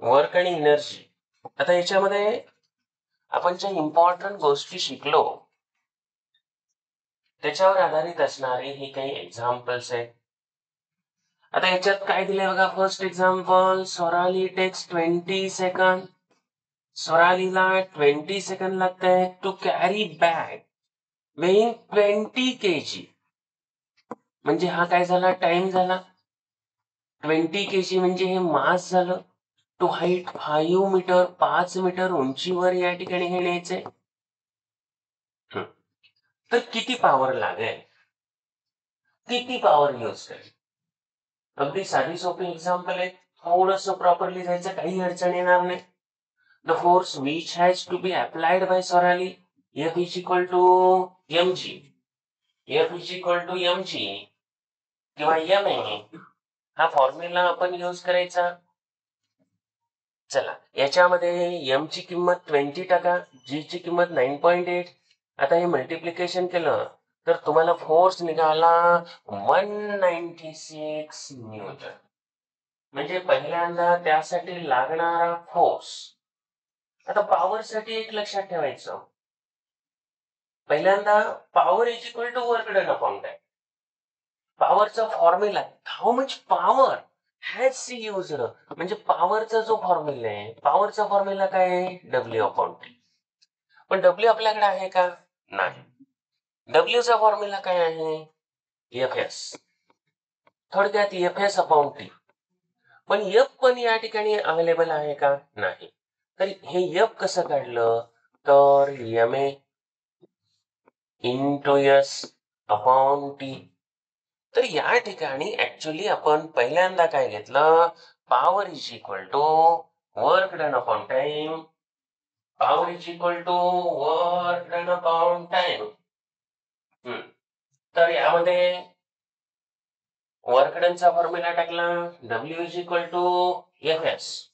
Work आणि energy. आता याच्यामध्ये आपण ज्या इम्पॉर्टंट गोष्टी शिकलो त्याच्यावर आधारित असणारे हे काही एक्झाम्पल्स आहेत. आता याच्यात काय दिलंय बघा. First example, Sorali takes 20 second. सोरालीला 20 सेकंड लागतंय to carry bag weighing 20 kg. म्हणजे हा काय झाला, टाइम झाला. 20 kg म्हणजे हे मास झालं. टू हाईट 5 मीटर, 5 मीटर उंचीवर या ठिकाणी हे न्यायचंय. तर किती पॉवर लागेल, किती पॉवर यूज करेल. अगदी साधी सोपी एक्झाम्पल आहे. थोडस प्रॉपरली जायचं, काही अडचण येणार नाही. The force which has to be applied by Sorali, F is equal to mg. F is equal to mg किंवा ma. हा फॉर्म्युला आपण यूज करायचा. चला, याच्यामध्ये m ची किंमत 20%, g ची किंमत 9.8. आता हे मल्टिप्लिकेशन केलं तर तुम्हाला फोर्स निघाला 196 न्यूटन. म्हणजे पहिल्यांदा त्यासाठी लागणारा फोर्स. आता पॉवर साठी एक लक्षात ठेवायचं, पहिल्यांदा power is equal to work done upon time. पॉवरचा formula how much power has she used. म्हणजे पॉवरचा जो फॉर्म्युला आहे, पॉवरचा फॉर्म्युला काय आहे, डब्ल्यू अपॉन टी. पण डब्ल्यू आपल्याकडे आहे का, नाही. डब्ल्यू चा फॉर्म्युला काय आहे, एफ एस. थोडक्यात एफ एस अपॉन टी. पण एफ पण या ठिकाणी अवेलेबल आहे का, नाही. तर हे एफ कसं काढलं, तर M A into S upon T. तर या ठिकाणी ऍक्च्युली आपण पहिल्यांदा काय घेतलं, power is equal to work done upon time. Power is equal to work done upon time. तर यामध्ये वर्क डनचा फॉर्म्युला टाकला, W is equal to F S.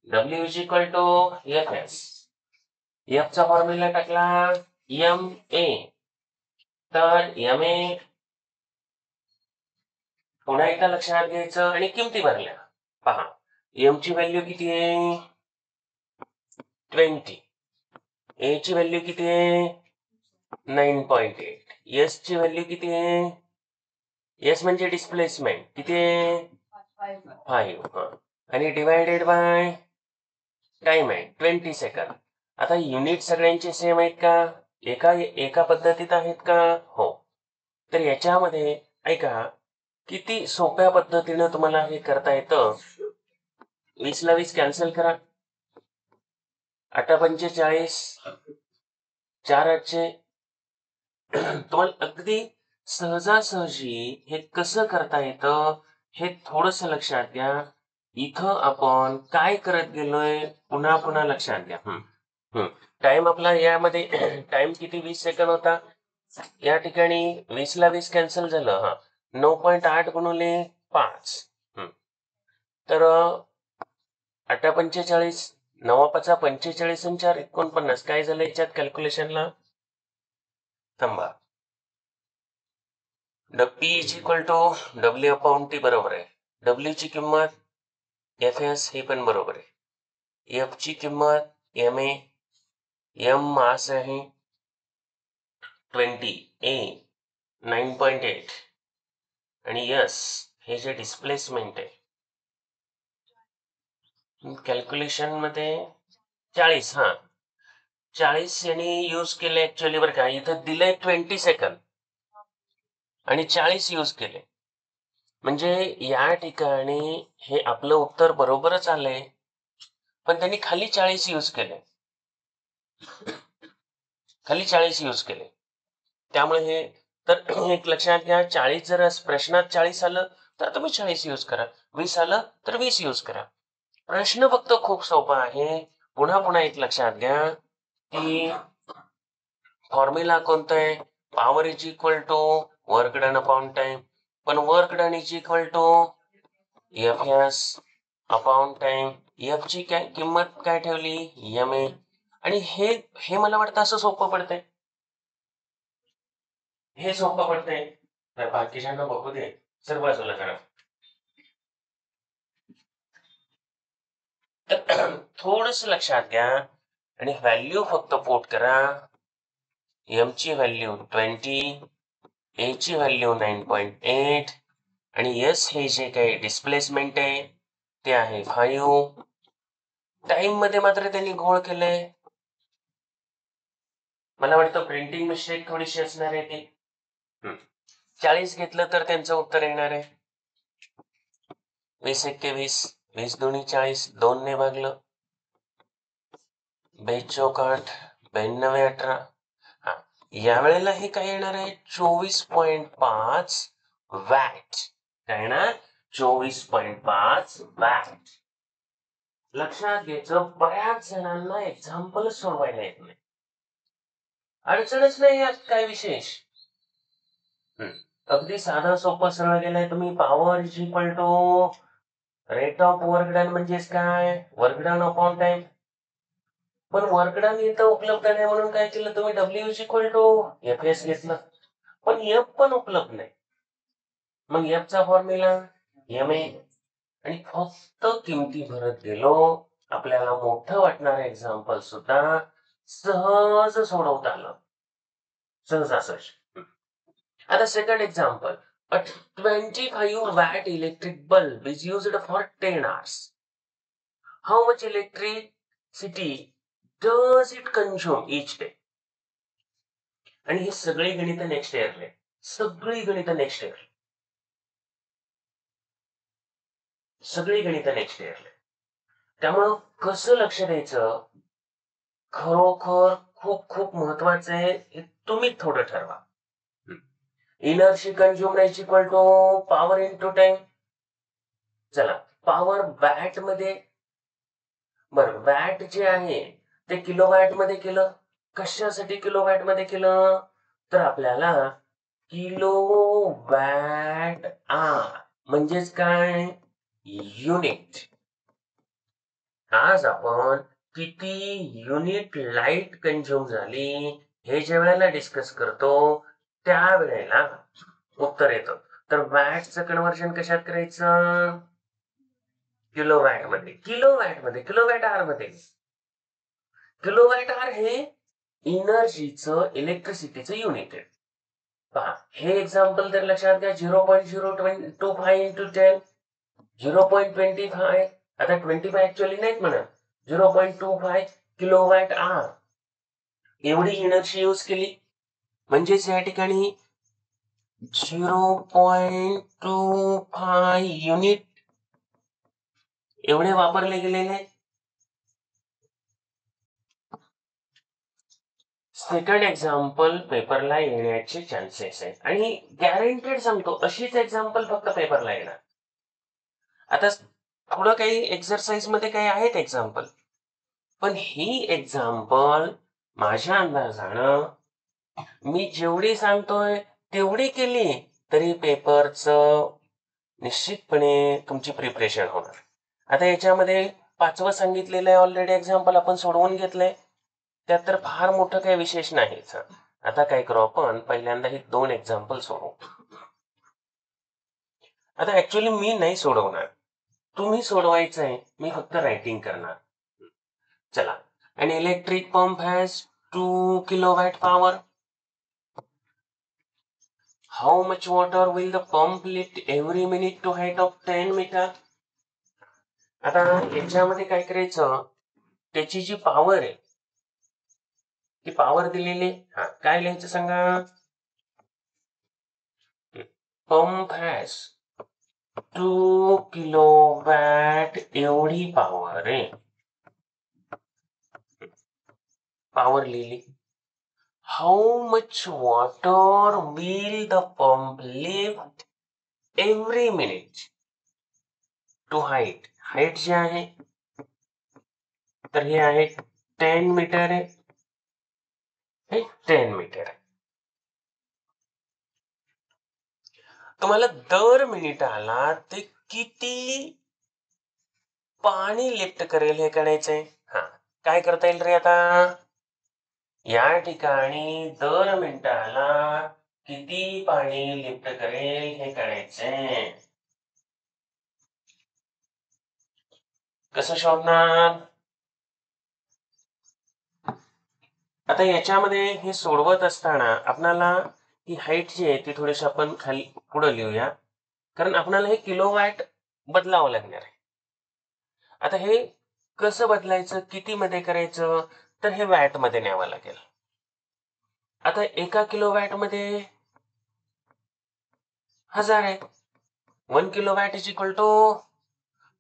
W is equal to F S. F चा formula टाकला M A. तर M ए पुन्हा एकदा लक्षात घ्यायचं आणि किमती भरल्या. पहा, एम ची व्हॅल्यू किती आहे, 20. ए ची व्हॅल्यू किती आहे, 9.8. एस ची व्हॅल्यू किती आहे, एस म्हणजे डिस्प्लेसमेंट किती आहे, 5. आणि डिवायडेड बाय टाइम आहे 20 सेकंड. आता युनिट सगळ्यांचे सेम आहेत का, एका पद्धतीत आहेत का, हो. तर याच्यामध्ये ऐका, किती सोप्या पद्धतीने तुम्हाला हे करता येतं. 20 ला 20 कॅन्सल करा. 8×45, 4×8. तुम्हाला अगदी सहजासहजी हे कसं करता येतं हे थोडस लक्षात घ्या. इथं आपण काय करत गेलोय पुन्हा पुन्हा लक्षात घ्या. टाइम आपला यामध्ये टाइम किती, 20 सेकंड होता. या ठिकाणी 20 ला 20 कॅन्सल झालं. 9.8 गुणिले 5. तर 8×45, 9×5=45 आणि 4=49. काय झालं याच्यात कॅल्क्युलेशनला, थांबा. P is equal to W upon T बरोबर आहे. डब्ल्यू ची किंमत एफ एस हे पण बरोबर आहे. एफ ची किंमत एम ए, एम मास आहे 20, ए 9.8 आणि एस हे जे डिस्प्लेसमेंट आहे कॅल्क्युलेशन मध्ये 40. 40 यांनी यूज केले ऍक्च्युअली बरं का. इथं दिलंय 20 सेकंड आणि 40 यूज केले. म्हणजे या ठिकाणी हे आपलं उत्तर बरोबरच आलंय, पण त्यांनी खाली 40 यूज केले. खाली 40 यूज केले. त्यामुळे हे तर एक लक्षात घ्या, 40 जर प्रश्नात 40 आलं तर तुम्ही 40 यूज करा. 20 आलं तर 20 यूज करा. प्रश्न फक्त खूप सोपा आहे. पुन्हा पुन्हा एक लक्षात घ्या की फॉर्म्युला कोणतं आहे, power is equal to work done upon time. पण work done is equal to F S upon time. F ची काय किंमत काय ठेवली, एम ए. आणि हे मला वाटतं असं सोपं पडतंय, हे सोपं पडतंय. तर बाकीच्यांना बघू दे, सर बाजूला करा. तर थोडस लक्षात घ्या आणि व्हॅल्यू फक्त पोट करा. एम ची व्हॅल्यू 20, ए ची व्हॅल्यू 9.8 आणि एस हे जे काही डिस्प्लेसमेंट आहे ते आहे 5. टाइम मध्ये मात्र त्यांनी घोळ केलंय. मला वाटतं प्रिंटिंग मिस्टेक थोडीशी असणार आहे ती. 40 घेतलं तर त्यांचं उत्तर येणार आहे 20 एक्के 20, 20 दोन्ही 40, 2 ने भागलं, 22 चौक 8, 92 18. हा, या वेळेला हे काय येणार आहे 24.5 वॅट. काय येणार 24.5 वॅट. लक्षात घ्यायचं, बऱ्याच जणांना एक्झाम्पल सोडवायला येत नाही. अडचणच नाही यात काय विशेष. अगदी साधा सोपं सरळ गेलाय तुम्ही. Power is equal to rate of work done म्हणजेच काय वर्क डन अपॉन टाइम. पण वर्क डन इथं उपलब्ध नाही म्हणून काय केलं तुम्ही W is equal to F S घेतलं. पण एफ पण उपलब्ध नाही. मग एफ चा फॉर्म्युला एम ए आणि फक्त किमती भरत गेलो. आपल्याला मोठं वाटणारं एक्झाम्पल सुद्धा सहज सोडवता आलं. सहजासहज. आता second example. A 25 watt electric bulb is used for 10 hours. How much electricity does it consume each day? आणि ही सगळी गणित नेक्स्ट इयरले. सगळी गणित नेक्स्ट इयर. सगळी गणित नेक्स्ट इयरले. त्यामुळं कसं लक्ष द्यायचं खरोखर खूप खूप महत्वाचं आहे. हे तुम्ही थोडं ठरवा. Energy consume is equal to power into time. चला पॉवर वॅट मध्ये. बरं वॅट जे आहे ते किलोवॅट मध्ये केलं. कशासाठी किलोवॅट मध्ये केलं तर आपल्याला किलोवॅट आवर म्हणजेच काय युनिट. आज आपण किती युनिट लाईट कंझ्युम झाली हे ज्या वेळेला डिस्कस करतो त्यावेळेला उत्तर येतं. तर वॅटचं कन्व्हर्जन कशात करायचं किलोवॅट मध्ये. किलोवॅट आवर मध्ये. किलोवॅट आवर हे एनर्जीचं इलेक्ट्रिसिटीचं युनिट आहे. पहा हे एक्झाम्पल तर लक्षात घ्या. 0.025 इंटू 10 0.25. आता 25 ऍक्च्युअली नाहीत म्हणा. 0.25 किलोवॅट आवर एवढी एनर्जी यूज केली. म्हणजेच या ठिकाणी 0.25 युनिट एवढे वापरले गेलेले. सेकंड एक्झाम्पल पेपरला येण्याचे चान्सेस आहेत आणि गॅरंटेड सांगतो अशीच एक्झाम्पल फक्त पेपरला येणार. आता थोडं काही एक्सरसाइज मध्ये काही आहेत एक्झाम्पल, पण ही एक्झाम्पल माझ्या अंदाजानं मी जेवढी सांगतोय तेवढी केली तरी पेपरचं निश्चितपणे तुमची प्रिपरेशन होणार. आता याच्यामध्ये 5वं सांगितलेलं आहे ऑलरेडी एक्झाम्पल आपण सोडवून घेतलंय. त्यात तर फार मोठं काही विशेष नाहीच. आता काय करू आपण पहिल्यांदा हे 2 एक्झाम्पल सोडवू. आता ऍक्च्युअली मी नाही सोडवणार, तुम्ही सोडवायचं आहे. मी फक्त रायटिंग करणार. चला. An electric pump has 2 kilowatt power. How much water will the pump lift every minute to height of 10 meter? आता याच्यामध्ये काय करायचं त्याची जी पॉवर आहे ती पॉवर दिलेली. काय लिहायचं सांगा. पंप हॅज 2 किलोवॅट एवढी पॉवर आहे. पॉवर लिहिली. How much water will the pump lift every minute to height. Height जे आहे तर हे आहे 10 मीटर आहे. हे 10 मीटर आहे. तुम्हाला दर मिनिटाला ते किती पाणी लिफ्ट करेल हे काढायचंय. काय करता येईल रे आता या ठिकाणी दर मिनिटाला किती पाणी लिफ्ट करेल हे काढायचंय. कसं शोधणार? आता याच्यामध्ये हे सोडवत असताना आपल्याला ही हाईट जी आहे ती थोडीशी आपण खाली पुढे लिहूया, कारण आपल्याला हे किलोवॅट बदलावं लागणार आहे. आता हे कसं बदलायचं, किती मध्ये करायचं, तर हे वॅट मध्ये न्यावं लागेल. आता एका किलोवॅट मध्ये 1000 आहे. 1 kilowatt is equal to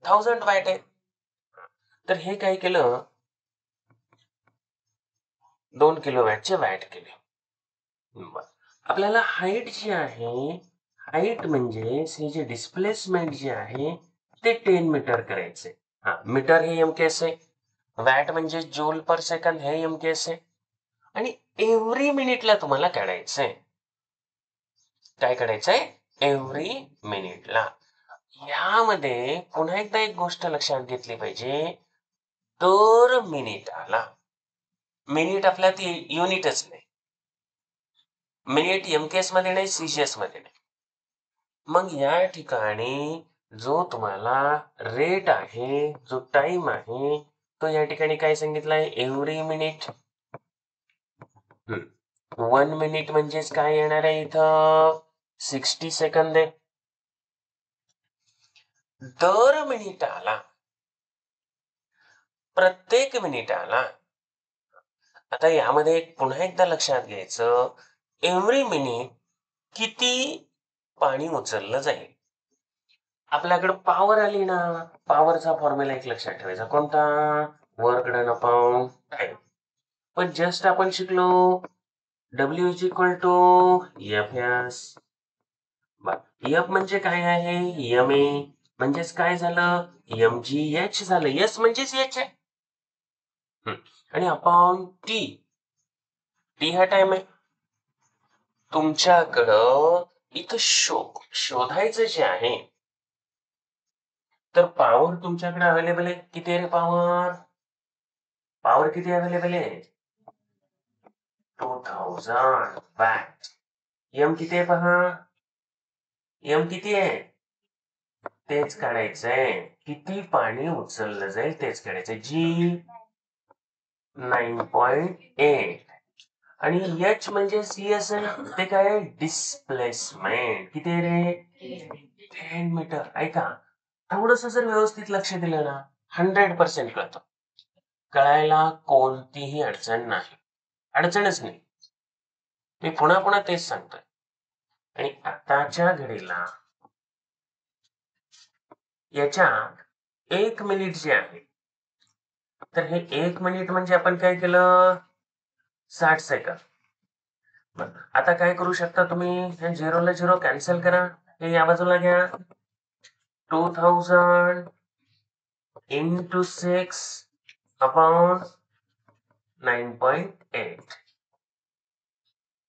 1000 watt आहे. तर हे काय केलं, 2 किलोवॅटचे वॅट केले. आपल्याला हाईट जी आहे, हाईट म्हणजे हे जे डिस्प्लेसमेंट जे आहे ते 10 मीटर करायचे. हा, मीटर हे एमकेएस आहे, वॅट म्हणजे जूल पर सेकंद हे एमकेएस आहे, आणि एव्हरी मिनिटला तुम्हाला काढायचंय. काय काढायचंय? एव्हरी मिनिटला. यामध्ये पुन्हा एकदा एक गोष्ट लक्षात घेतली पाहिजे, दर मिनिटाला. मिनिट आपल्यात युनिटच नाही, मिनिट एमकेएस मध्ये नाही, सीसीएस मध्ये नाही. मग या ठिकाणी जो तुम्हाला रेट आहे, जो टाइम आहे, तो या ठिकाणी काय सांगितलाय? Every minute. 1 मिनिट म्हणजेच काय येणार आहे इथं? 60 सेकंद आहे. दर मिनिटाला, प्रत्येक मिनिटाला. आता यामध्ये पुन्हा एकदा लक्षात घ्यायचं, एव्हरी मिनिट किती पाणी उचललं जाईल. आपल्याकडे पॉवर आली ना, पॉवरचा फॉर्म्युला एक लक्षात ठेवायचा, कोणता? Work done upon time. पण जस्ट आपण शिकलो W is equal to F F म्हणजे काय आहे? एम ए म्हणजेच काय झालं? एम जी एच झालं. एस म्हणजेच एच आहे. आणि अपॉन टी, टी हा टाइम आहे. तुमच्याकडं इथं शोधायचं जे आहे, तर पॉवर तुमच्याकडे अवेलेबल आहे. किती आहे रे पॉवर? पॉवर किती अवेलेबल आहे? 2000 वॅट. एम किती आहे पहा, एम किती आहे तेच काढायचंय. किती पाणी उचललं जाईल तेच काढायचंय. जी 9.8 आणि एच म्हणजे सीएस आहे, ते काय? डिस्प्लेसमेंट. किती आहे रे? 10 मीटर. ऐका, थोडस जर व्यवस्थित लक्ष दिलं ना, 100% कळतं. कळायला कोणतीही अडचण नाही, अडचणच नाही. मी पुन्हा पुन्हा तेच सांगतोय. आणि आताच्या घडीला याच्यात 1 मिनिट जे आहे, तर हे 1 मिनिट म्हणजे आपण काय केलं? 60 सेकंद. आता काय करू शकता तुम्ही? हे 0 ला 0 कॅन्सल करा, हे या बाजूला घ्या. 2000 into 6 upon 9.8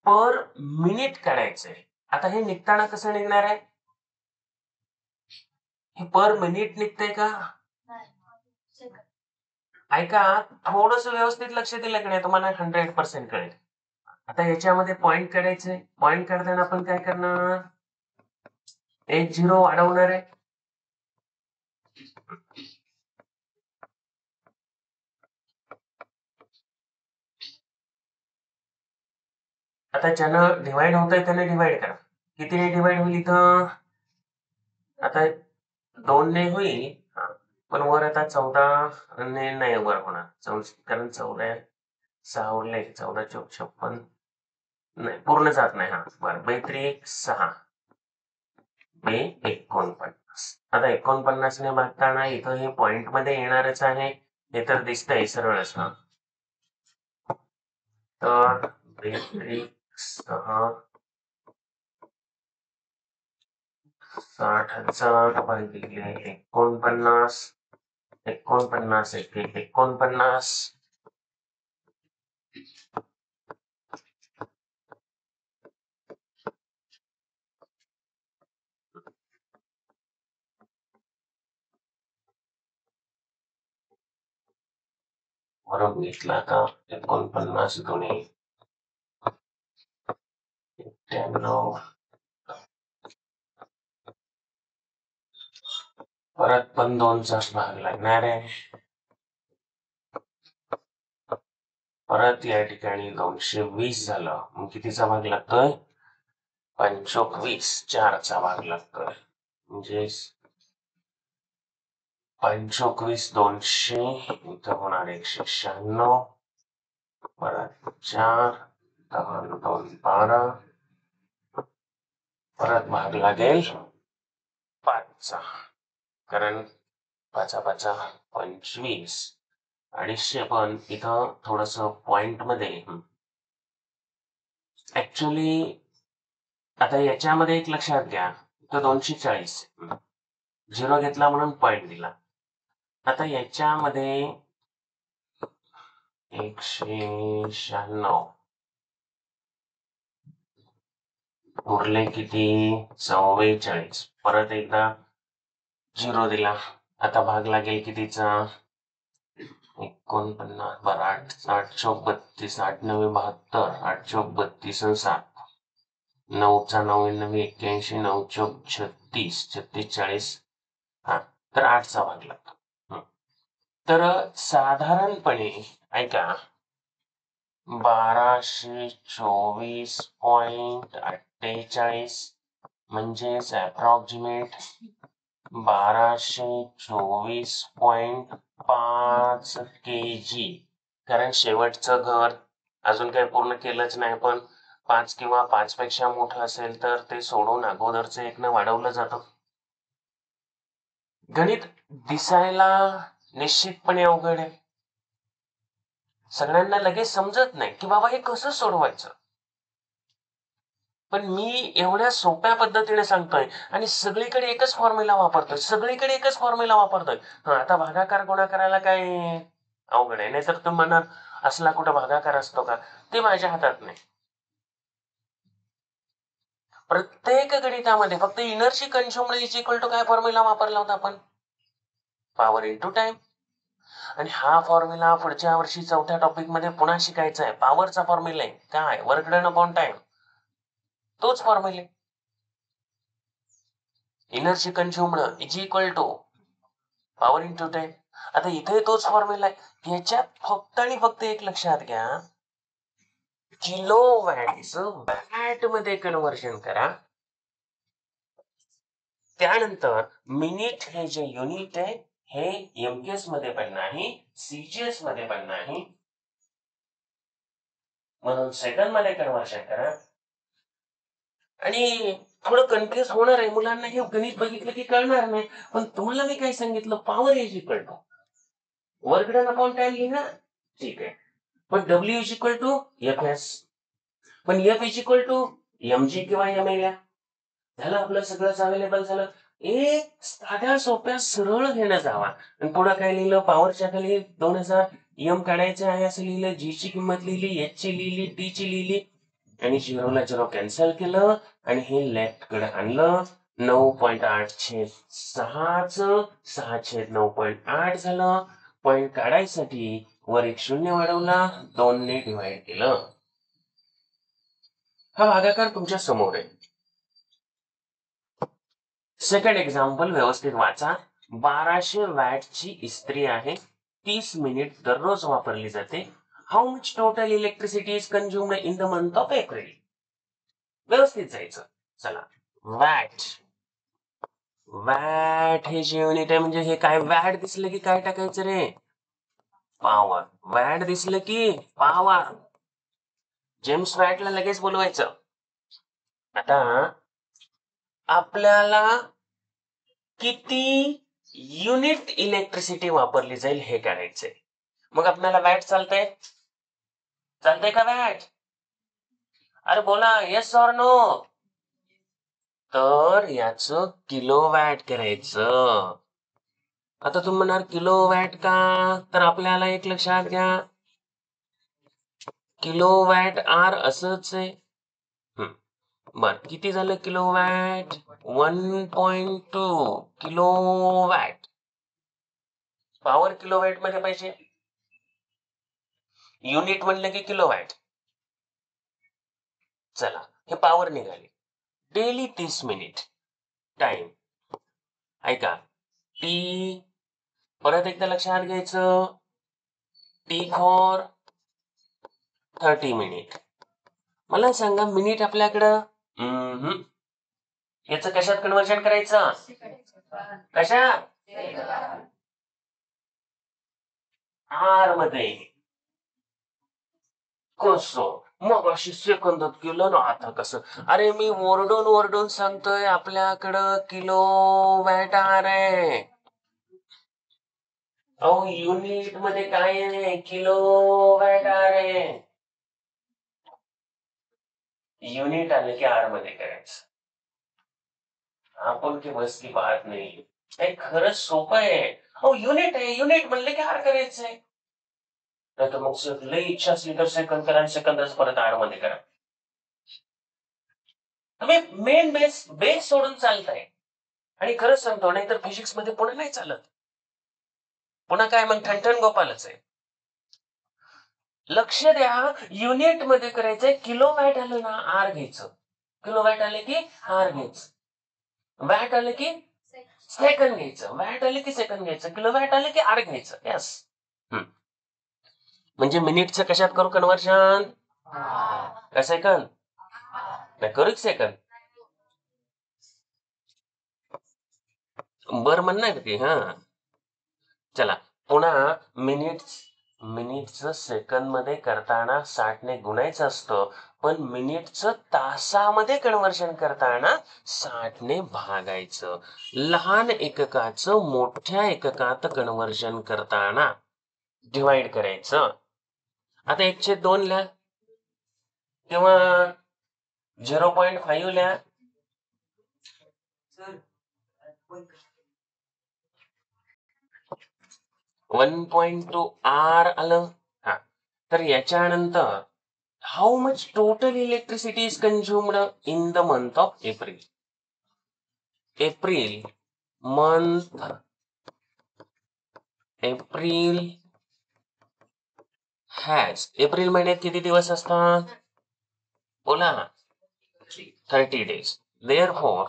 पर मिनिट काढायचंय. आता हे निघताना कसं निघणार आहे? हे पर मिनिट निघतंय का? ऐका, थोडस व्यवस्थित लक्ष दिलं की नाही, तुम्हाला 100% कळेल. आता याच्यामध्ये पॉइंट काढायचे. पॉइंट काढताना आपण काय करणार? एक 0 वाढवणार आहे. आता ज्यानं डिवाइड होत आहे त्याने डिवाइड करा. कितीने डिवाइड होईल इथं? आता 2 ने होईल, पण वर आता 14 ने नाही वर होणार, कारण 14 6 उरले, 14 चौक 56 नाही, पूर्ण जात नाही. हा बरं, 6 बे 49. आता 49 ने भागताना इथं हे पॉइंट मध्ये येणारच आहे, हे तर दिसतंय सरळच. हा, तर 6 60,000 भागिले 49, 49 एके 49. बरोबर घेतला का? 49 गुणे 91 परत पण 2चाच भाग लागणार आहे. परत या ठिकाणी 220 झालं, मग कितीचा भाग लागतोय? 25, 4चा भाग लागतोय. म्हणजे 25 200, इथं होणार 196, परत 4, 10 2 12, परत भाग लागेल 5चा, कारण 5 5 25, 250 पण इथं थोडस पॉइंट मध्ये ऍक्च्युली आता याच्यामध्ये एक लक्षात घ्या, तो 240 झिरो घेतला म्हणून पॉइंट दिला. आता याच्यामध्ये 196 उरले किती? 44. परत एकदा झिरो दिला, आता भाग लागेल कितीचा? 49, 8 8 चौक 32, 8 9 72, 8 चौक 32 आणि 7, 9चा 99 81, 9 चौक 36, 36 40, हा तर 8चा भाग लागतो. तर साधारणपणे ऐका, 1224.48 म्हणजेच अप्रॉक्सिमेट 1224.5 kg. कारण शेवटचं घर अजून काही पूर्ण केलंच नाही, पण 5 किंवा 5 पेक्षा मोठं असेल तर ते सोडून अगोदरचं एक न वाढवलं जातं. गणित दिसायला निश्चितपणे अवघड आहे, सगळ्यांना लगेच समजत नाही की बाबा हे कसं सोडवायचं, पण मी एवढ्या सोप्या पद्धतीने सांगतोय आणि सगळीकडे एकच फॉर्म्युला वापरतोय. आता भागाकार गुणाकाराला काय अवघड आहे? नाहीतर तुम्ही म्हणाल असला कुठं भागाकार असतो का? ते माझ्या हातात नाही. प्रत्येक गणितामध्ये फक्त energy consumed is equal to काय फॉर्म्युला वापरला होता आपण? Power into time. आणि हा फॉर्म्युला पुढच्या वर्षी 4थ्या टॉपिक मध्ये पुन्हा शिकायचा आहे. पॉवरचा फॉर्म्युला आहे काय? Work done upon time. तोच formula energy consumed is equal to power into time. आता इथे तोच फॉर्म्युला आहे. याच्यात फक्त आणि फक्त एक लक्षात घ्या, किलो वॅटचं वॅट मध्ये कन्व्हर्जन करा. त्यानंतर मिनिट हे जे युनिट आहे हे एमकेएस मध्ये पण नाही, सीजीएस मध्ये पण नाही, म्हणून सेकंड मध्ये कन्व्हर्जन करा. आणि थोडं कन्फ्युज होणार आहे मुलांना, हे गणित बघितलं की कळणार नाही, पण तुम्हाला मी काय सांगितलं, power is equal to work done upon time लिहिणार, ठीक आहे, पण W is equal to F S, पण F is equal to MG किंवा एमएल झालं. आपलं सगळंच अवेलेबल झालं. एक साध्या सोप्या सरळ घेणं जावा आणि पुढे काय लिहिलं, पॉवरच्या खाली 2000 एम काढायचं आहे असं लिहिलं, जी ची किंमत लिहिली, एच ची लिहिली, टी ची लिहिली आणि झिरोला झिरो कॅन्सल केलं आणि हे लेफ्ट कडे आणलं. 9.8/6 6/9.8 झालं. पॉइंट काढायसाठी वर एक शून्य वाढवला, 2 ने डिवाइड केलं. हा भागाकार तुमच्या समोर आहे. सेकंड एक्झाम्पल व्यवस्थित वाचा. 1200 वॅटची इस्त्री आहे, 30 मिनिट दररोज वापरली जाते. How much total electricity is consumed in the month of April. व्यवस्थित जायचं. चला, वॅट वॅट हे जे युनिट आहे, म्हणजे हे काय, वॅट दिसलं की काय टाकायचं रे? पॉवर. वॅट दिसलं की पॉवर. जेम्स वॅटला लगेच बोलवायचं. आता आपल्याला किती युनिट इलेक्ट्रिसिटी वापरली जाईल हे काढायचंय. मग आपल्याला वॅट चालतंय का वॅट? अरे बोला, येस ऑर नो. तर याचं किलो वॅट करायचं. आता तुम्ही म्हणाल किलो वॅट का? तर आपल्याला एक लक्षात घ्या, किलो वॅट आर असंच आहे. बर, किती झालं kilo watt? 1.2 kilo watt. Power kilo watt मध्ये पाहिजे, युनिट म्हणलं की किलो वॅट. चला, हे पॉवर निघाली. Daily 30 minute time. ऐका, टी, परत एकदा लक्षात घ्यायचं, टी फॉर 30 मिनिट. मला सांगा मिनिट आपल्याकडं याचं कशात कन्वर्जन करायचं? कशात? आर मध्ये. कसं? मग अशी सेकंदात केलं ना, आता कसं? अरे मी ओरडून ओरडून सांगतोय आपल्याकडं किलो वॅट आर आहे. अहो युनिट मध्ये काय आहे? किलो वॅट आर आहे. युनिट आले की आर मध्ये करायचं. आपण की बस की बात नाही. हे खरंच सोपं आहे. अहो युनिट आहे, युनिट म्हणले की आर करायचंय. नाही तर मग लई इच्छा असली तर सेकंद करा आणि सेकंदच परत आर मध्ये करा. तुम्ही मेन बेस सोडून चालताय. आणि खरंच सांगतो, नाही तर फिजिक्स मध्ये पुन्हा नाही चालत. पुन्हा काय मग ठणठण गोपालच आहे. लक्ष द्या, युनिट मध्ये करायचंय. किलो वॅट आलं ना, आर घ्यायचं. किलो वॅट आले की आर घ्यायचं. वॅट आले की सेकंद घ्यायचं. वॅट आले की सेकंद घ्यायचं. किलो वॅट आले की आर घ्यायचं. यस. म्हणजे मिनिटचं कशात करू कन्वर्जन? का सेकंद? नाही करू सेकंद. बर म्हणणार ते. हा चला पुन्हा मिनिटचं सेकंद मध्ये करताना 60 ने गुणायचं असतं, पण मिनिटचं तासामध्ये कन्वर्जन करताना 60 ने भागायचं. लहान एककाचं मोठ्या एककात कन्वर्जन करताना डिवाइड करायचं. आता 1/2 लिहा किंवा 0.5 लिहा. 1.2 आर आलं. हा तर याच्यानंतर how much total electricity is consumed in the month of April. April has. April महिन्यात किती दिवस असतात? बोला. 30 days. Therefore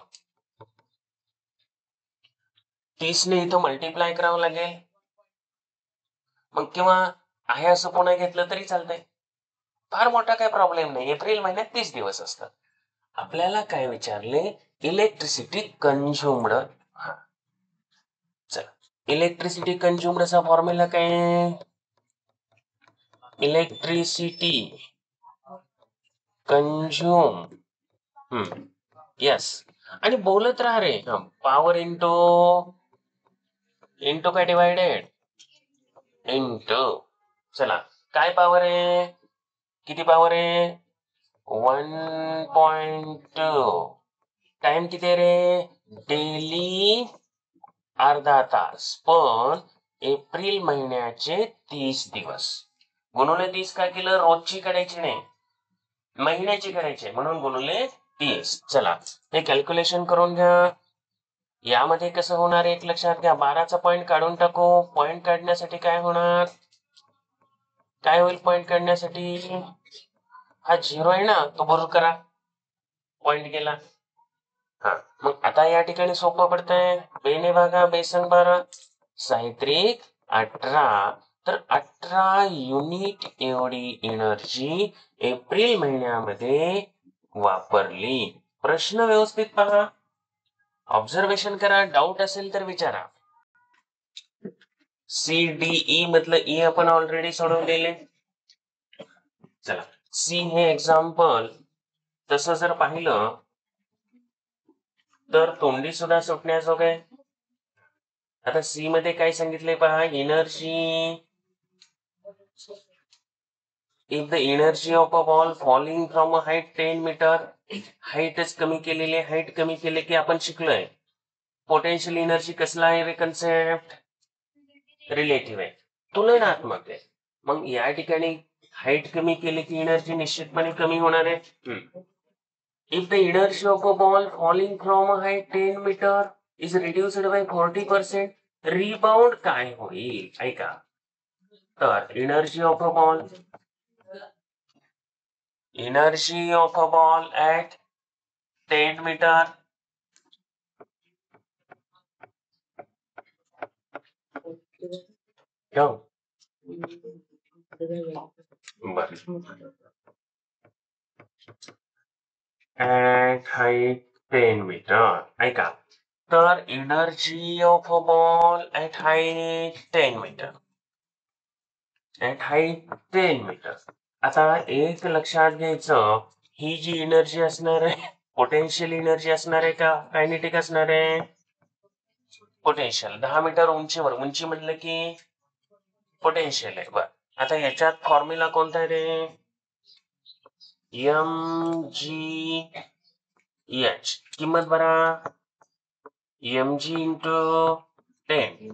30 ने इथं मल्टिप्लाय करावं लागेल. मग किंवा आहे असं पुन्हा घेतलं तरी चालतंय. फार मोठा काही प्रॉब्लेम नाही. एप्रिल महिन्यात 30 दिवस असतात. आपल्याला काय विचारले? इलेक्ट्रिसिटी कंझ्युम्ड. चला, इलेक्ट्रिसिटी कंझ्युम्डचा फॉर्म्युला काय? Electricity consume. यस. आणि बोलत राहा रे. पॉवर इंटू काय डिवायडेड? इंटू. चला काय पॉवर आहे? किती पॉवर आहे? 1.2. टाइम किती आहे रे? डेली अर्धा तास. पण एप्रिल महिन्याचे 30 दिवस गुणुले 30 काय केलं? रोजची करायची नाही, महिन्याची करायची, म्हणून गुणुले 30. चला हे कॅल्क्युलेशन करून घ्या. यामध्ये कसं होणार? एक लक्षात घ्या, 12चा पॉइंट काढून टाकू. पॉइंट काढण्यासाठी काय होणार? काय होईल पॉइंट काढण्यासाठी? हा 0 आहे ना, तो भरून करा. पॉइंट गेला. हा मग आता या ठिकाणी सोपं पडतंय. बेने भागा, बेसंग 12, 18. तर 18 युनिट एवढी एनर्जी एप्रिल महिन्यामध्ये वापरली. प्रश्न व्यवस्थित पहा, ऑब्झर्वेशन करा. डाऊट असेल तर विचारा. CDE मधलं ई आपण ऑलरेडी सोडवलेले. चला सी हे एक्झाम्पल तसं जर पाहिलं तर तोंडी सुद्धा सुटण्याजोग आहे. आता सी मध्ये काय सांगितले पहा, energy. If the energy of a ball falling from a height 10 metre. हाईटच कमी केलेली. हाईट कमी केले की आपण शिकलोय पोटेन्शियल एनर्जी कसला आहे रे कन्सेप्ट? रिलेटिव्ह आहे, तुलनात्मक आहे. मग या ठिकाणी हाईट कमी केली की एनर्जी निश्चितपणे कमी होणार आहे. If the energy of a ball falling from a height 10 meter is reduced by 40%, rebound काय होईल? ऐका. तर energy of a ball at 10 meter ठेव. बर. At height 10 metre. ऐका, तर energy of a ball at height 10 metre. At height 10 metre. आता एक लक्षात घ्यायचं, ही जी एनर्जी असणार आहे पोटेन्शियल एनर्जी असणार आहे का कायनेटिक असणार आहे? पोटेन्शियल. 10 मीटर उंचीवर, उंची म्हटलं की पोटेन्शियल आहे. बर, आता याच्यात फॉर्म्युला कोणता आहे रे? M G H. किंमत बरा एम जी इंटू 10.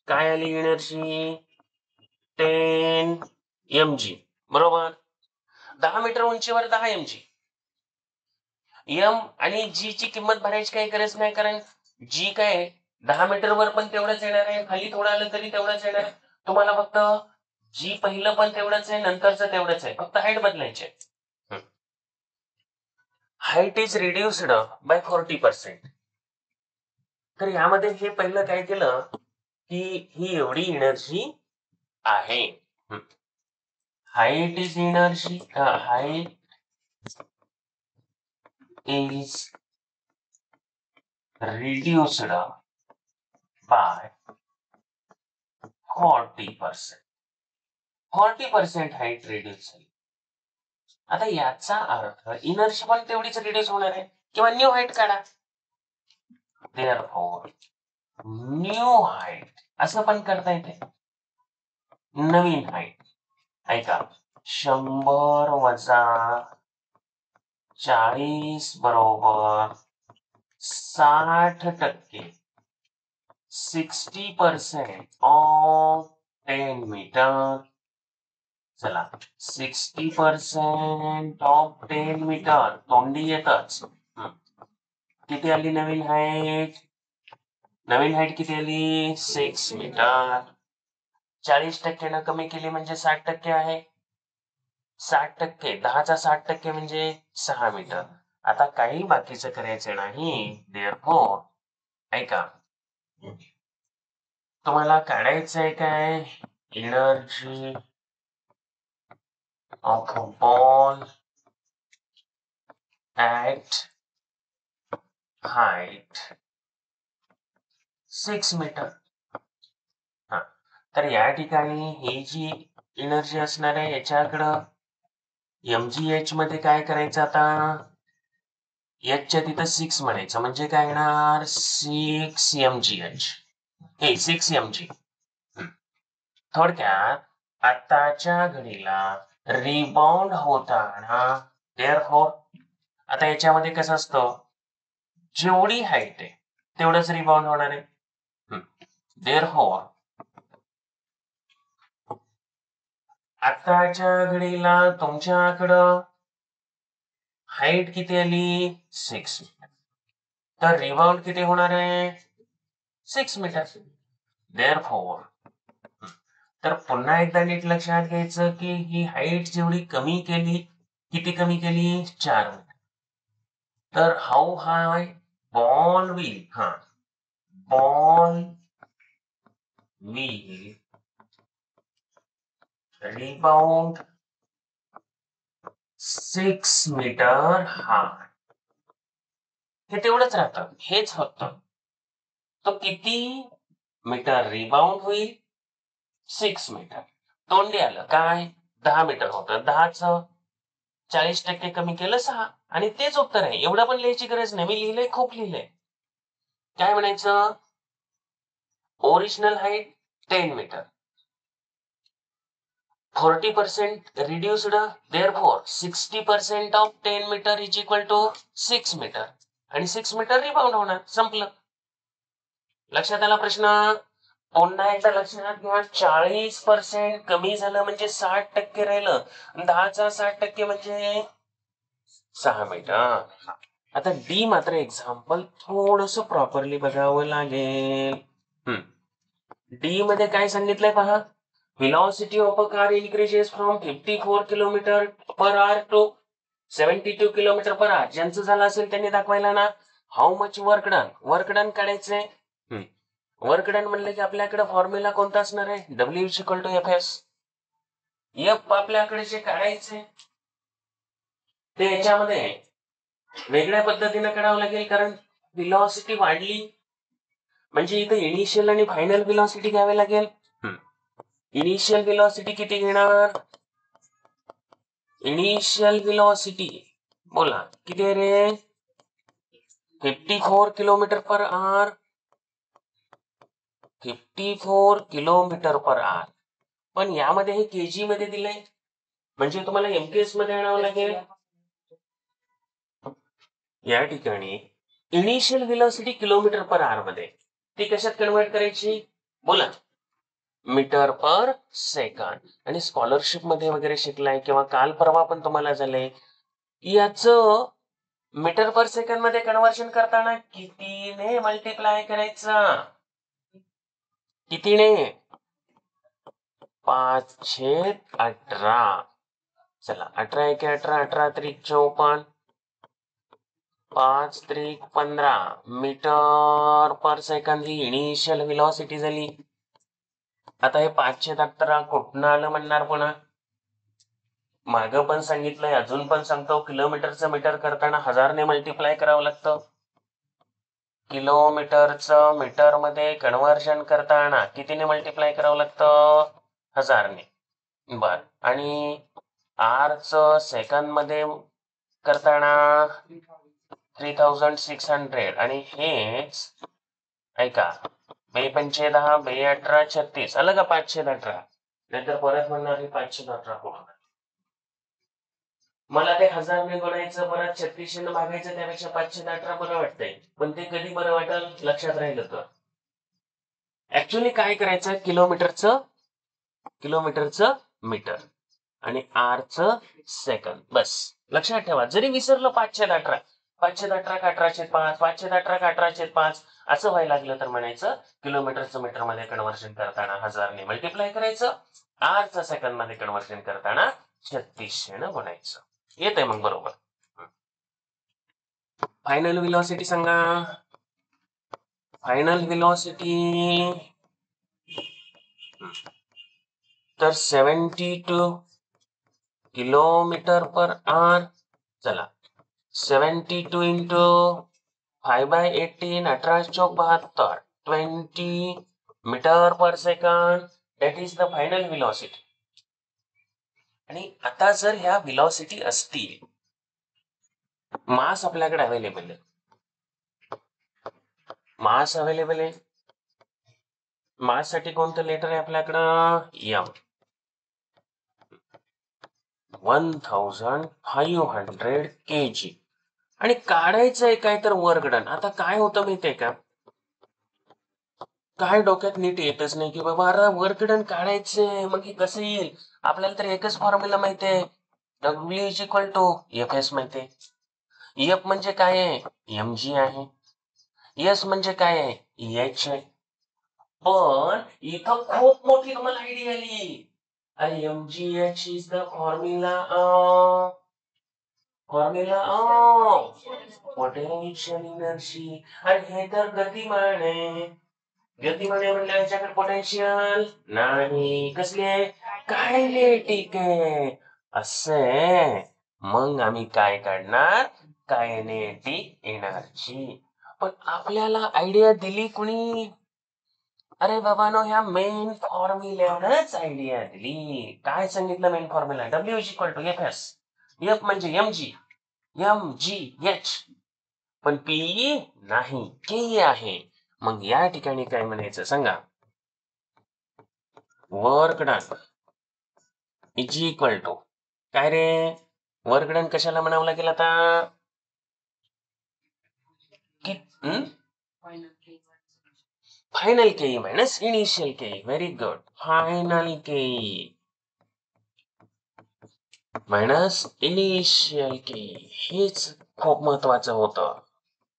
काय आली एनर्जी? 10 M G. बरोबर. 10 मीटर उंचीवर 10 एम जी. एम आणि जी ची किंमत भरायची काही गरज नाही, कारण जी काय 10 मीटर वर पण तेवढंच येणार आहे, खाली थोडं आलं तरी तेवढंच येणार आहे. तुम्हाला फक्त जी पहिलं पण तेवढंच आहे, नंतरचं तेवढंच आहे, फक्त हाईट बदलायची आहे. Height is reduced by 40%. तर यामध्ये हे पहिलं काय केलं की ही एवढी एनर्जी आहे. Height is energy, height is reduced by 40%. 40% height reduce झाली. आता याचा अर्थ इनर्जी पण तेवढीच रिड्यूस होणार आहे, किंवा न्यू हाईट काढा. देअरफॉर न्यू हाईट असं पण करता येते. नवीन हाईट. ऐका, 100 वजा 40 बरोबर 60%. 60% ऑफ 10 मीटर. चला, 60% ऑफ 10 मीटर तोंडी येतच. किती आली नवीन हाईट? नवीन हाईट किती आली? 6 मीटर. 40% कमी केली म्हणजे 60% आहे. 60%, 10चा 60% म्हणजे 6 मीटर. आता काही बाकीचं करायचं नाही. देअरफॉर ऐका, तुम्हाला काढायचं आहे काय? Energy of a ball at height 6 metre. हा, तर या ठिकाणी ही जी एनर्जी असणार आहे याच्याकडं एमजीएच मध्ये काय करायचं? आता एचच्या तिथं 6 म्हणायचं, म्हणजे काय येणार? 6 एमजीएच. हे 6 एमजी. थोडक्यात आताच्या घडीला रिबाउंड होताना देअरफॉर, आता याच्यामध्ये कसं असतं, जेवढी हाईट आहे तेवढंच रिबाउंड होणार आहे. देअरफॉर आताच्या घडीला तुमच्याकडं हाईट किती आली? 6 मीटर. तर रिबाउंड किती होणार आहे? 6 मीटर. देअरफॉर, तर पुन्हा एकदा नीट लक्षात घ्यायचं की ही हाईट जेवढी कमी केली, किती कमी केली? 4 मीटर. तर how high ball will, ball will rebound 6 metre high. हे तेवढंच राहतं, हेच फक्त. तो किती मीटर रिबाउंड होईल? 6 मीटर. तोंडी आलं काय? 10 मीटर होतं, 10चं 40% कमी केलं 6, आणि तेच उत्तर आहे. एवढं पण लिहायची गरज नाही, मी लिहिलंय, खूप लिहिलंय. काय म्हणायचं? Original height 10 metre, 40% reduced, therefore 60% of 10 metre is equal to 6 metre, आणि 6 मीटर रिबाउंड होणार. संपलं. लक्षात आला प्रश्न? पुन्हा एकदा लक्षात घ्या, 40% कमी झालं म्हणजे 60% राहिलं, 10चा 60% म्हणजे 6 मीटर. आता डी मात्र एक्झाम्पल थोडस प्रॉपरली बघावं लागेल. डी मध्ये काय सांगितलंय पहा, velocity of a car increases from 54 kilometre per hour to 72 kilometre per hour. ज्यांचं झालं असेल त्यांनी दाखवायला ना. How much work done, work done काढायचंय. वर्क डन म्हणलं की आपल्याकडे फॉर्म्युला कोणता असणार आहे? W is equal to F S. F आपल्याकडे जे काढायचे ते याच्यामध्ये वेगळ्या पद्धतीने काढावं लागेल, कारण व्हेलॉसिटी वाढली म्हणजे इथे इनिशियल आणि फायनल व्हेलॉसिटी घ्यावी लागेल. इनिशियल व्हेलॉसिटी किती घेणार? इनिशियल व्हेलॉसिटी बोला किती आहे रे? 54 किलोमीटर पर आवर. 54 किलोमीटर पर आवर. पण यामध्ये हे केजी मध्ये दिलंय, म्हणजे तुम्हाला एमकेएस मध्ये आणावं लागेल. या ठिकाणी इनिशियल व्हेलॉसिटी किलोमीटर पर आवर मध्ये ती कशात कन्वर्ट करायची बोला? Metre per second. आणि स्कॉलरशिप मध्ये वगैरे शिकलाय किंवा काल परवा पण तुम्हाला झालंय, याचं मीटर पर सेकंड मध्ये कन्वर्शन करताना कितीने मल्टिप्लाय करायचं? कितीने? 518. चला 18 एके 18, 18 त्रिक 54, 5 त्रिक 15 मीटर पर सेकंड ही इनिशियल व्हेलॉसिटी झाली. आता हे 518 कुठनं आलं म्हणणार पुन्हा? मागं पण सांगितलंय, अजून पण सांगतो, किलोमीटरचं मीटर करताना 1000 ने मल्टिप्लाय करावं लागतं. किलोमीटरचं मीटर मध्ये कन्व्हर्जन करताना कितीने मल्टिप्लाय करावं लागतं? 1000 ने. बर. आणि आर च सेकंड मध्ये करताना 3600. आणि हेच ऐका, 2×5 = 10, 2×8 = 36. आलं का 518? नाहीतर परत म्हणणार हे 518 कोण? मला ते 1000 ने गुणायचं, परत 3600 ने भागायचं, त्यापेक्षा 518 बरं वाटतंय. पण ते कधी बरं वाटेल लक्षात राहिलं तर ऍक्च्युअली काय करायचं? किलोमीटरचं मीटर आणि आरचं सेकंड, बस लक्षात ठेवा. जरी विसरलं 518, 518 का 18/5, 518 का 18/5 असं व्हायला लागलं तर म्हणायचं किलोमीटरचं मीटर मध्ये कन्व्हर्शन करताना 1000 ने मल्टिप्लाय करायचं, आरचं सेकंड मध्ये कन्व्हर्शन करताना 3600 ने गुणायचं. येत आहे मग बरोबर. फायनल व्हेलॉसिटी सांगा. फायनल व्हेलॉसिटी तर 72 किलोमीटर पर आवर. चला 72 into 5/18, 18×4 = 20 metre per second. That is the final velocity. आणि आता जर ह्या व्हेलॉसिटी असतील, मास आपल्याकडे अवेलेबल आहे. मास अवेलेबल आहे. मास साठी कोणतं लेटर आहे आपल्याकडं? एम. 1500 kg. आणि काढायचं आहे काय तर वर्क डन. आता काय होतं माहितीये का, काय डोक्यात नीट येतच नाही की बाबा अरे वर्क डन काढायचंय, मग हे कसं येईल? आपल्याला तर एकच फॉर्म्युला माहितीये, W is equal to F S माहितीये. एफ म्हणजे काय आहे? एम जी आहे. एस म्हणजे काय आहे? एच आहे. पण इथं खूप मोठी तुम्हाला आयडिया आली. अरे M G H is the formula of potential energy. आणि हे तर गतिमान आहे. गतिमान आहे म्हणजे याच्याकडे पोटेन्शियल नाही. कसली आहे? कायनेटिक आहे. असे मग आम्ही काय काढणार? Kinetic energy. पण आपल्याला आयडिया दिली कुणी? अरे बाबानो, ह्या मेन फॉर्म्युल्यावरच आयडिया दिली. काय सांगितलं main formula? W is equal to F S. F म्हणजे एम जी एच. पण पी नाही, के आहे. मग या ठिकाणी काय म्हणायचं सांगा? Work done is equal to काय रे? वर्क डन कशाला म्हणावं लागेल आता? Final K minus initial K. Very good. Final K minus initial K, हेच खूप महत्वाचं होतं.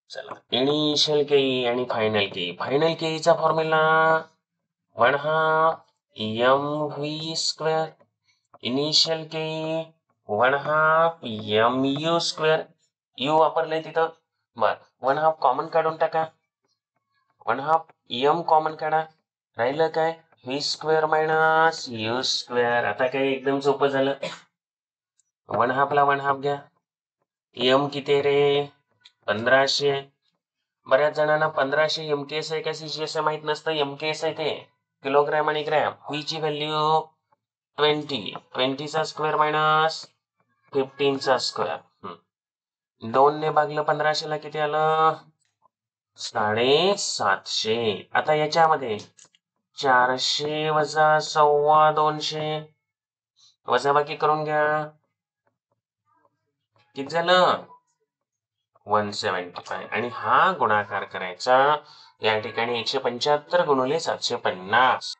चला, इनिशियल के आणि फायनल के. फायनल के चा formula 1/2 M V square. Initial K 1/2 M U square. U वापरलंय तिथं. बर, 1/2 कॉमन काढून टाका. 1/2 एम कॉमन काढा, राहिलं काय V square minus U square. आता काय एकदम सोपं झालं. 1/2 ला 1/2 घ्या. एम किती रे 1500. बऱ्याच जणांना 1500 एमकेएस आहे का सीजीएस आहे माहित नसतं. एमकेएस आहे ते किलोग्रॅम आणि ग्रॅम. व्ही ची व्हॅल्यू 20 चा स्क्वेअर मायनस 15 चा स्क्वेअर. 2 ने भागलं 1500 ला किती आलं 750. आता याच्यामध्ये 400 वजा 250 वजाबाकी करून घ्या. किती झालं 175. आणि हा गुणाकार करायचा या ठिकाणी 175 गुणिले 750.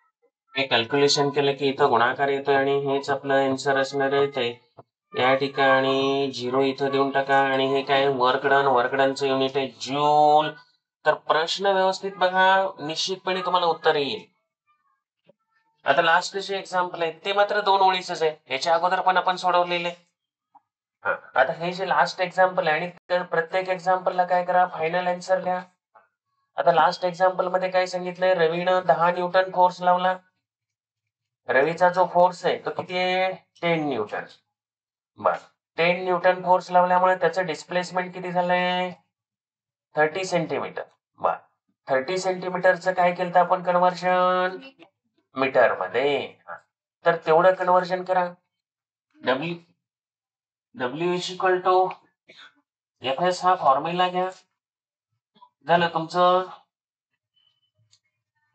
हे कॅल्क्युलेशन केलं की इथं गुणाकार येतोय आणि हेच आपलं आन्सर असणार आहे. ते या ठिकाणी 0 इथं देऊन टाका. आणि हे काय वर्क डन, वर्क डनचं युनिट आहे जूल. तर प्रश्न व्यवस्थित बघा, निश्चितपणे तुम्हाला उत्तर येईल. आता लास्ट जे एक्झाम्पल आहे ते मात्र 2 ओळीच आहे. याच्या अगोदर पण आपण सोडवलेले. आता हे जे लास्ट एक्झाम्पल आहे आणि प्रत्येक एक्झाम्पलला काय करा फायनल आन्सर लिहा. आता लास्ट एक्झाम्पल मध्ये काय सांगितलंय, रवीनं 10 न्यूटन फोर्स लावला. रवीचा जो फोर्स आहे तो किती आहे 10 न्यूटन. बर 10 न्यूटन फोर्स लावल्यामुळे त्याचं डिस्प्लेसमेंट किती झालंय 30 सेंटीमीटर. बर 30 सेंटीमीटरचं काय केलं आपण कन्व्हर्जन मीटर मध्ये. तर तेवढं कन्व्हर्जन करा. W is equal to F S हा फॉर्म्युला घ्या. झालं तुमचं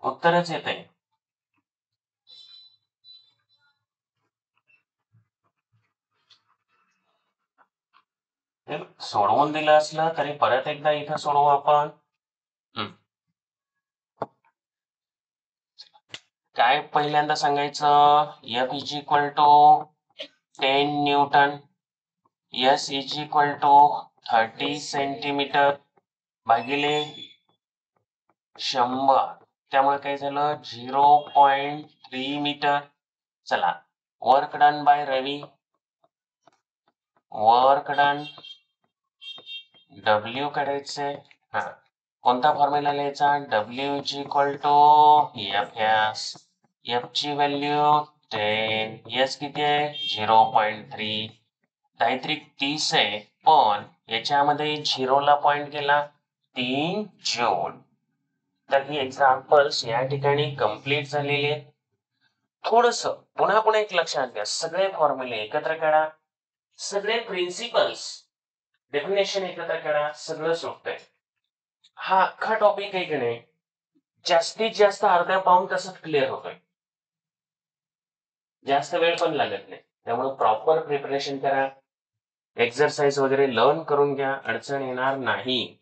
उत्तरच येत आहे. सोडवून दिलं असलं तरी परत एकदा इथं सोडवू आपण. काय पहिल्यांदा सांगायचं F is equal to 10 newton, S is equal to 30 centimetre भागिले 100. त्यामुळे काय झालं 0.3 मीटर. चला work done by Ravi, work done W काढायचे. कोणता फॉर्म्युला लिहायचा W is equal to F S. F ची व्हॅल्यू 10, एस किती आहे 0.3. काहीतरी 30 आहे पण याच्यामध्ये 0 ला पॉइंट केला 3 जूल. तर ही एक्झाम्पल्स या ठिकाणी कंप्लीट झालेली आहेत. थोडस पुन्हा एक लक्षात घ्या, सगळे फॉर्म्युले एकत्र करा, सगळे प्रिन्सिपल्स डेफिनेशन एकत्र करा, सगळं सुटतंय. हा अख्खा टॉपिक आहे की नाही जास्तीत जास्त अर्ध्या पाऊण तासात क्लिअर होतोय. जास्त वेळ पण लागत नाही. त्यामुळे प्रॉपर प्रिपरेशन करा, एक्सरसाइज वगैरे लर्न करून घ्या, अडचण येणार नाही.